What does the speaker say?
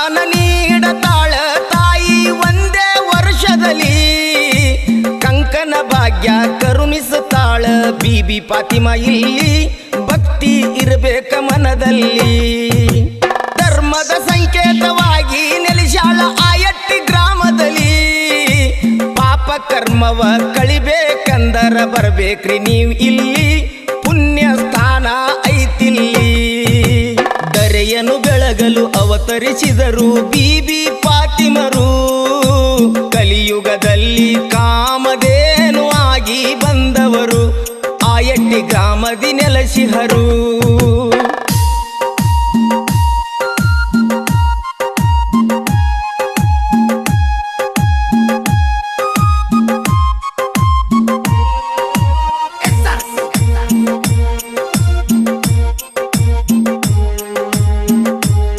ವರದಾನ ನೀಡತಾಳ ತಾಯಿ ಒಂದೇ ವರ್ಷದಲ್ಲಿ ಕಂಕನ ಭಾಗ್ಯ ಕರುಣಿಸುತ್ತಾಳ ಬೀಬಿ ಫಾತಿಮಾ ಇಲ್ಲಿ ಭಕ್ತಿ ಇರಬೇಕ ಮನದಲ್ಲಿ ಧರ್ಮದ ಸಂಕೇತವಾಗಿ ನೆಲೆಸಾಳ ಆಯಟ್ಟಿ ಗ್ರಾಮದಲ್ಲಿ ಪಾಪ ಕರ್ಮವ ಕಳಿಬೇಕಂದರ ಬರ್ಬೇಕ್ರಿ ನೀವು ಇಲ್ಲಿ ಪುಣ್ಯ ಸ್ಥಾನ ಐತಿಲ್ಲಿ ದರೆಯನ್ನು ಬೆಳಗಲು ಅವತರಿಸಿದರು ಬೀಬಿ ಫಾತಿಮರು ಕಲಿಯುಗದಲ್ಲಿ ಕಾಮಧೇನು ಆಗಿ ಬಂದವರು ಆಯಟ್ಟಿ ಗ್ರಾಮದಿ ನೆಲೆಸಿಹರು